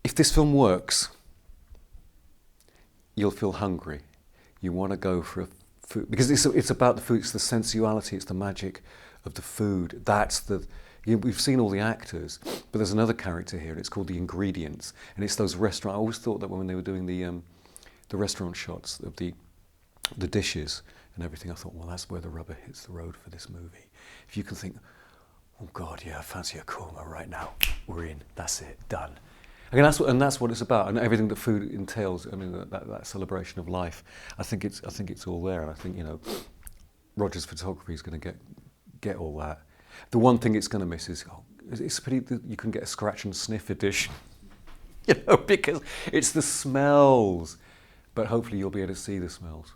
if this film works, you'll feel hungry. You want to go for a food, because it's about the food, it's the sensuality, it's the magic of the food. We've seen all the actors, but there's another character here, and it's called the ingredients, and it's those restaurant. I always thought that when they were doing the restaurant shots of the dishes and everything, I thought, well, that's where the rubber hits the road for this movie. If you can think, oh God, yeah, I fancy a korma right now. We're in. That's it. Done. Again, that's what it's about, and everything that food entails. I mean, that celebration of life. I think it's all there, and I think Roger's photography is going to get all that. The one thing it's going to miss is it's a pity that you can get a scratch and sniff edition, because it's the smells. But hopefully you'll be able to see the smells.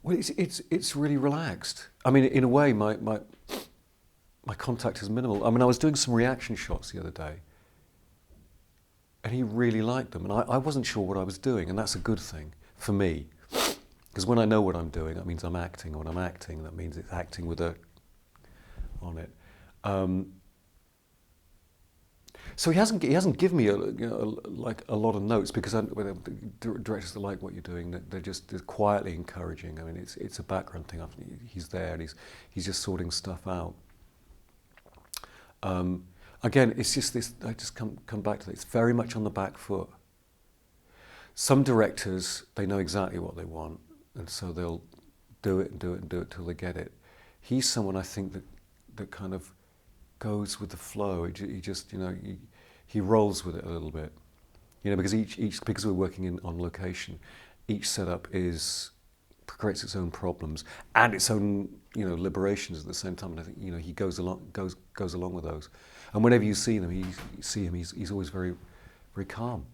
Well, it's really relaxed. I mean, in a way, my contact is minimal. I mean, I was doing some reaction shots the other day, and he really liked them, and I wasn't sure what I was doing, and that's a good thing for me, because when I know what I'm doing, that means I'm acting. When I'm acting, that means it's acting with on it. So he hasn't given me like a lot of notes, because directors that like what you're doing, they're quietly encouraging. I mean, it's a background thing. He's there and he's just sorting stuff out. Again, it's just this. I just come back to this. It's very much on the back foot. Some directors, they know exactly what they want, and so they'll do it and do it and do it till they get it. He's someone, I think, that kind of goes with the flow. He just he rolls with it a little bit, because because we're working on location, each setup creates its own problems and its own liberations at the same time. And I think he goes along with those. And whenever you see him, he's always very, very calm.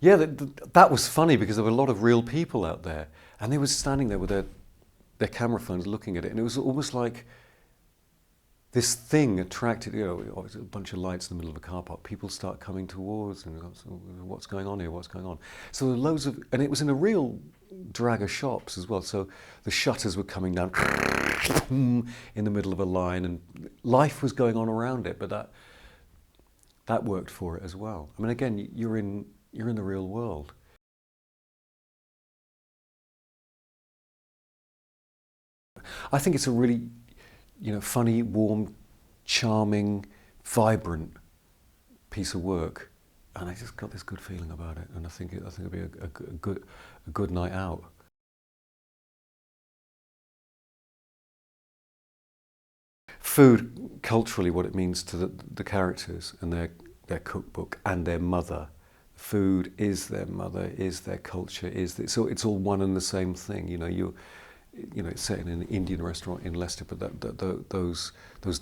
Yeah, that was funny, because there were a lot of real people out there, and they were standing there with their camera phones looking at it, and it was almost like this thing attracted, a bunch of lights in the middle of a car park. People start coming towards, and what's going on here? What's going on? So there were loads of, and it was in a real drag of shops as well. So the shutters were coming down in the middle of a line, and life was going on around it. But that worked for it as well. I mean, again, you're in the real world. I think it's a really, funny, warm, charming, vibrant piece of work, and I just got this good feeling about it, and I think it'll be a good night out. Food, culturally, what it means to the characters and their cookbook and their mother. Food is their mother, is their culture, so it's all one and the same thing. It's set in an Indian restaurant in Leicester, but those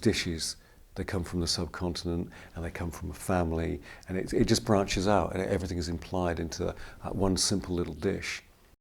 dishes, they come from the subcontinent, and they come from a family, and it just branches out, and everything is implied into that one simple little dish.